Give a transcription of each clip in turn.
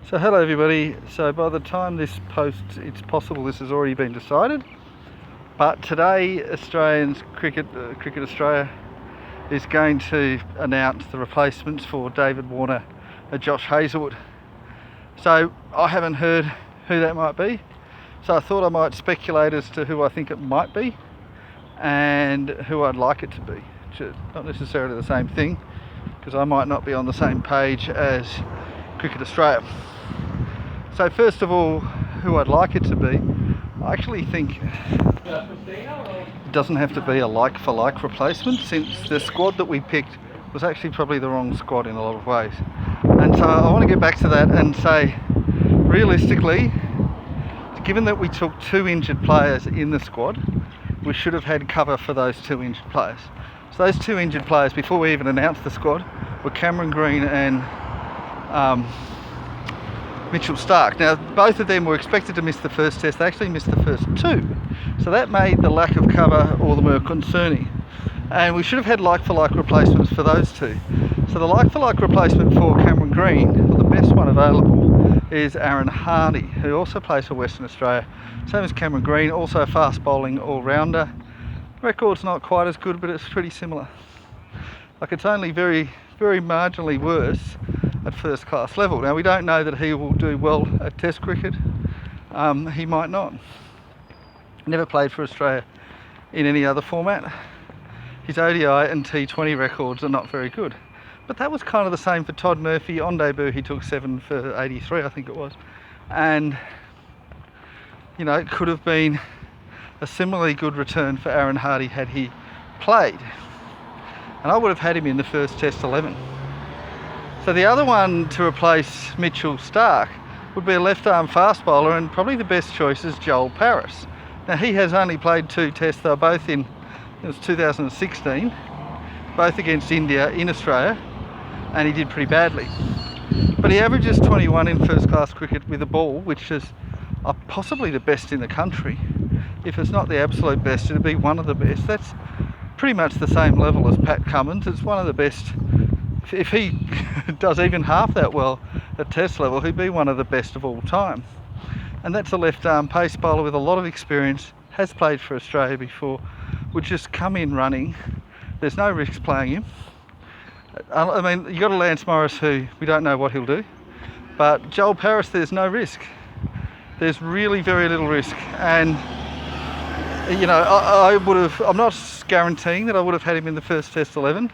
So hello everybody. So by the time this posts, it's possible this has already been decided. But today, Cricket Australia is going to announce the replacements for David Warner and Josh Hazelwood. So I haven't heard who that might be. So I thought I might speculate as to who I think it might be and who I'd like it to be. Which is not necessarily the same thing, because I might not be on the same page as Cricket Australia. So first of all, who I'd like it to be, I actually think it doesn't have to be a like-for-like replacement, since the squad that we picked was actually probably the wrong squad in a lot of ways. And so I want to get back to that and say, realistically, given that we took two injured players in the squad, we should have had cover for those two injured players. So those two injured players, before we even announced the squad, were Cameron Green and Mitchell Starc. Now, both of them were expected to miss the first test. They actually missed the first two. So that made the lack of cover all the more concerning. And we should have had like-for-like replacements for those two. So the like-for-like replacement for Cameron Green, or the best one available, is Aaron Hardy, who also plays for Western Australia. Same as Cameron Green, also a fast bowling all-rounder. Record's not quite as good, but it's pretty similar. Like, it's only very, very marginally worse at first class level. Now, we don't know that he will do well at Test cricket. He might not. Never played for Australia in any other format. His ODI and T20 records are not very good. But that was kind of the same for Todd Murphy. On debut he took 7 for 83, I think it was. And, you know, it could have been a similarly good return for Aaron Hardy had he played. And I would have had him in the first Test 11. So the other one to replace Mitchell Starc would be a left-arm fast bowler, and probably the best choice is Joel Paris. Now, he has only played 2 tests. They were both in, it was 2016, both against India in Australia, and he did pretty badly. But he averages 21 in first-class cricket with a ball, which is possibly the best in the country. If it's not the absolute best, it'd be one of the best. That's pretty much the same level as Pat Cummins. It's one of the best. If he does even half that well at test level, he'd be one of the best of all time. And that's a left-arm pace bowler with a lot of experience, has played for Australia before, would just come in running. There's no risk playing him. I mean, you've got a Lance Morris who we don't know what he'll do, but Joel Paris, there's no risk. There's really very little risk. And, you know, I'm not guaranteeing that I would have had him in the first Test 11,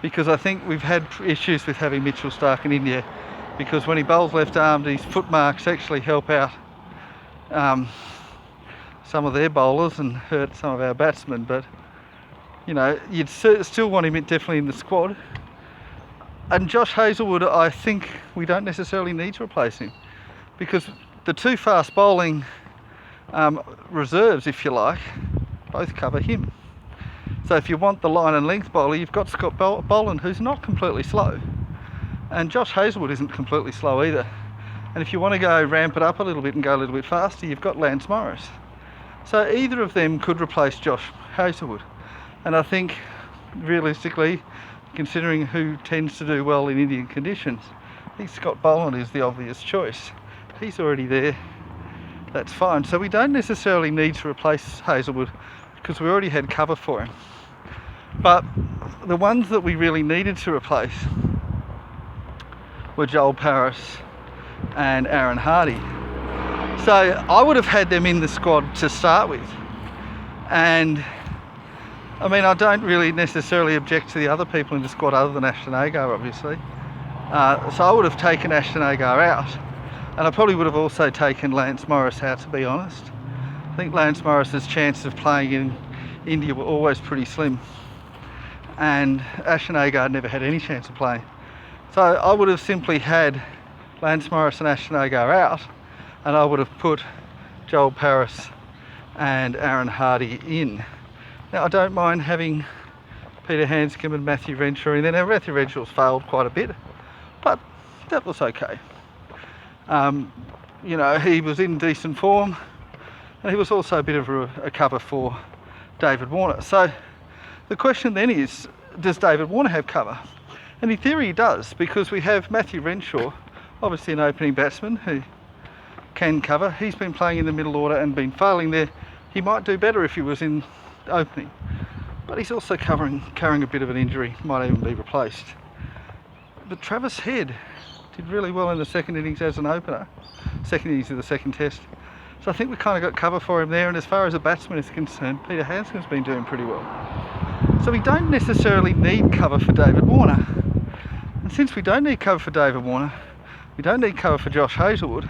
because I think we've had issues with having Mitchell Starc in India, because when he bowls left-armed, his footmarks actually help out some of their bowlers and hurt some of our batsmen. But, you know, you'd still want him definitely in the squad. And Josh Hazelwood, I think we don't necessarily need to replace him, because the two fast bowling reserves, if you like, both cover him. So if you want the line and length bowler, you've got Scott Boland, who's not completely slow. And Josh Hazelwood isn't completely slow either. And if you want to go ramp it up a little bit and go a little bit faster, you've got Lance Morris. So either of them could replace Josh Hazelwood. And I think, realistically, considering who tends to do well in Indian conditions, I think Scott Boland is the obvious choice. He's already there. That's fine. So we don't necessarily need to replace Hazelwood, because we already had cover for him. But the ones that we really needed to replace were Joel Paris and Aaron Hardy. So I would have had them in the squad to start with. And I mean, I don't really necessarily object to the other people in the squad other than Ashton Agar, obviously. So I would have taken Ashton Agar out. And I probably would have also taken Lance Morris out, to be honest. I think Lance Morris's chances of playing in India were always pretty slim. And Ashton Agar never had any chance of playing. So I would have simply had Lance Morris and Ashton Agar out, and I would have put Joel Paris and Aaron Hardy in. Now, I don't mind having Peter Handscomb and Matthew Renshaw in there. Now, Matthew Renshaw's failed quite a bit, but that was okay. You know, he was in decent form, and he was also a bit of a cover for David Warner. So the question then is, does David Warner have cover? And in theory he does, because we have Matthew Renshaw obviously an opening batsman who can cover. He's been playing in the middle order and been failing there. He might do better if he was in opening, but he's also carrying a bit of an injury, might even be replaced. But Travis Head did really well in the second innings as an opener, second innings of the second test. So I think we kind of got cover for him there, and as far as a batsman is concerned, Peter Handscomb's been doing pretty well. So we don't necessarily need cover for David Warner. And since we don't need cover for David Warner, we don't need cover for Josh Hazelwood,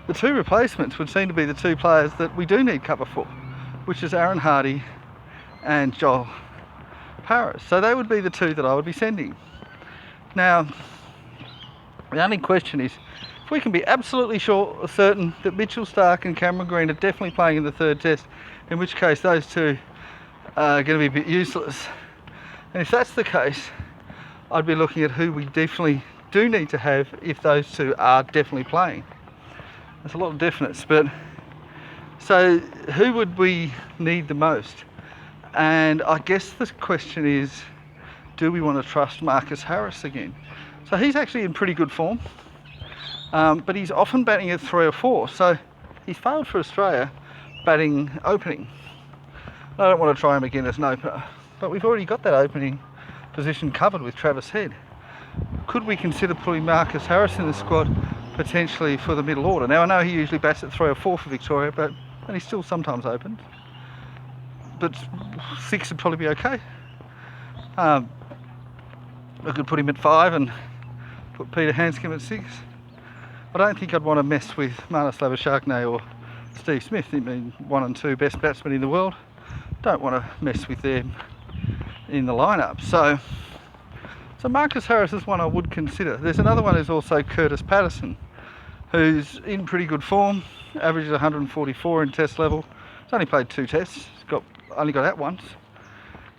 the two replacements would seem to be the two players that we do need cover for, which is Aaron Hardy and Joel Paris. So they would be the two that I would be sending. Now, the only question is, if we can be absolutely certain that Mitchell Starc and Cameron Green are definitely playing in the third test, in which case those two are going to be a bit useless. And if that's the case, I'd be looking at who we definitely do need to have if those two are definitely playing. There's a lot of definites, but so who would we need the most? And I guess the question is, do we want to trust Marcus Harris again? So he's actually in pretty good form, but he's often batting at 3 or 4. So he's failed for Australia batting opening. I don't want to try him again as an opener, but we've already got that opening position covered with Travis Head. Could we consider putting Marcus Harris in the squad potentially for the middle order? Now I know he usually bats at 3 or 4 for Victoria, and he still sometimes opens. But 6 would probably be okay. I could put him at 5 and put Peter Handscomb at 6. I don't think I'd want to mess with Marnus Labuschagne or Steve Smith. I mean, 1 and 2 best batsmen in the world. Don't want to mess with them in the lineup. So Marcus Harris is one I would consider. There's another one who's also Curtis Patterson, who's in pretty good form, averages 144 in test level. He's only played 2 tests, only got out once.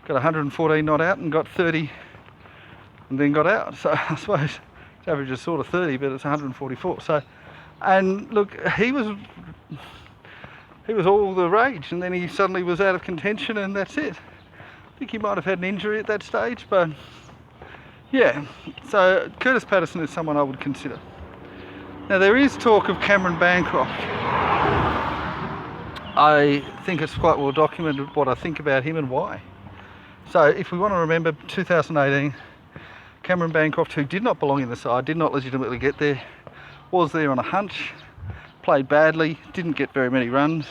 Got 114 not out and got 30 and then got out. So I suppose his average is sort of 30, but it's 144. So, and look, he was all the rage, and then he suddenly was out of contention, and that's it. I think he might have had an injury at that stage, but yeah. So Curtis Patterson is someone I would consider. Now there is talk of Cameron Bancroft. I think it's quite well documented what I think about him and why. So if we want to remember 2018, Cameron Bancroft, who did not belong in the side, did not legitimately get there, was there on a hunch, played badly, didn't get very many runs,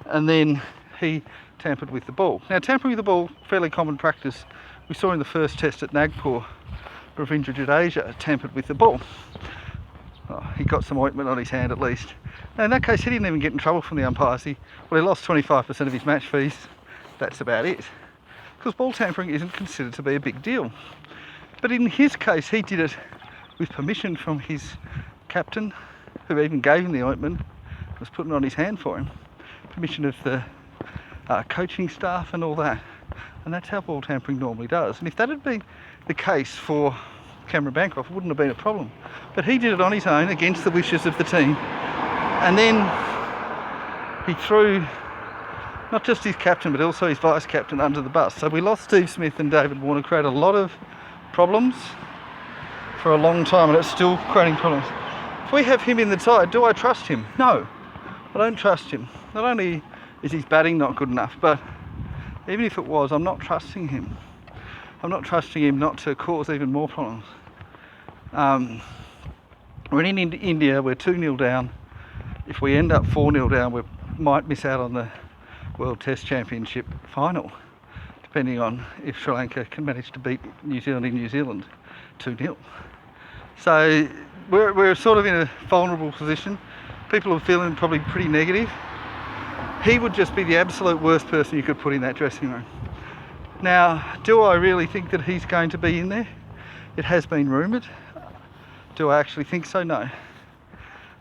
and then he tampered with the ball. Now tampering with the ball, fairly common practice. We saw in the first test at Nagpur, Ravindra Jadeja tampered with the ball. Oh, he got some ointment on his hand at least. Now in that case he didn't even get in trouble from the umpires. He lost 25% of his match fees. That's about it. Because ball tampering isn't considered to be a big deal. But in his case he did it with permission from his captain, who even gave him the ointment, was putting it on his hand for him. Permission of the coaching staff and all that. And that's how ball tampering normally does. And if that had been the case for Cameron Bancroft, it wouldn't have been a problem. But he did it on his own against the wishes of the team. And then he threw not just his captain but also his vice captain under the bus. So we lost Steve Smith and David Warner, created a lot of problems for a long time, and it's still creating problems. If we have him in the side, do I trust him? No, I don't trust him. Not only is his batting not good enough, but even if it was, I'm not trusting him. I'm not trusting him not to cause even more problems. We're in India, we're 2-0 down. If we end up 4-0 down, we might miss out on the World Test Championship final, depending on if Sri Lanka can manage to beat New Zealand in New Zealand 2-0. So we're sort of in a vulnerable position. People are feeling probably pretty negative. He would just be the absolute worst person you could put in that dressing room. Now, do I really think that he's going to be in there? It has been rumoured. Do I actually think so? No.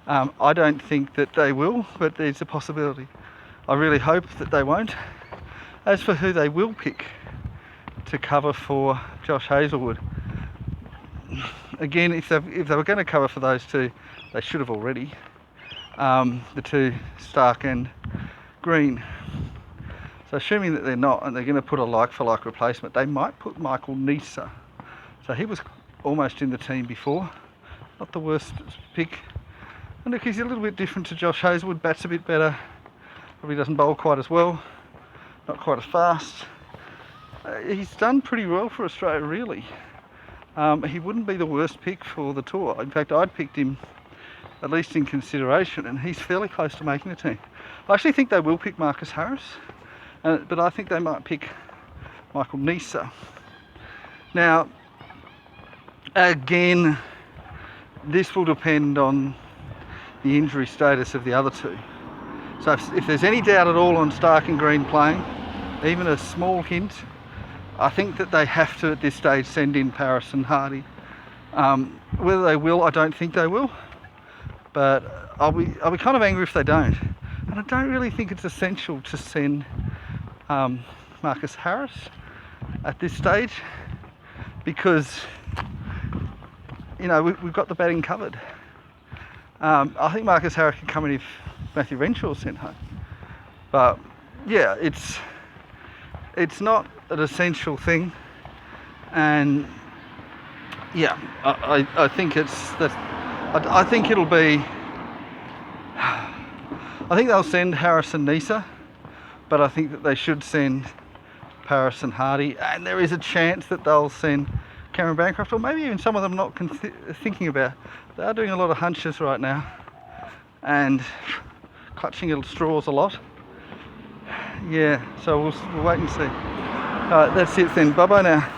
I don't think that they will, but there's a possibility. I really hope that they won't. As for who they will pick to cover for Josh Hazelwood, again, if they were going to cover for those two, they should have already. The two, Starc and Green. So assuming that they're not, and they're going to put a like-for-like replacement, they might put Michael Neser. So he was almost in the team before. not the worst pick. And look, he's a little bit different to Josh Hazelwood, bats a bit better, probably doesn't bowl quite as well, not quite as fast. He's done pretty well for Australia, really. He wouldn't be the worst pick for the tour. In fact, I'd picked him at least in consideration, and he's fairly close to making the team. I actually think they will pick Marcus Harris, but I think they might pick Michael Neser. Now, again, this will depend on the injury status of the other two. So if there's any doubt at all on Stark and Green playing, even a small hint, I think that they have to at this stage send in Paris and Hardy. Whether they will, I don't think they will, but I'll be kind of angry if they don't. And I don't really think it's essential to send Marcus Harris at this stage, because we've got the batting covered. I think Marcus Harris can come in if Matthew Renshaw's sent home, but yeah, it's not an essential thing, and yeah, I think it's that. I think it'll be. I think they'll send Harris and Neser, but I think that they should send Paris and Hardy, and there is a chance that they'll send Cameron Bancroft, or maybe even some of them not thinking about. They are doing a lot of hunches right now and clutching at straws a lot. Yeah, so we'll wait and see. Alright, that's it then. Bye bye now.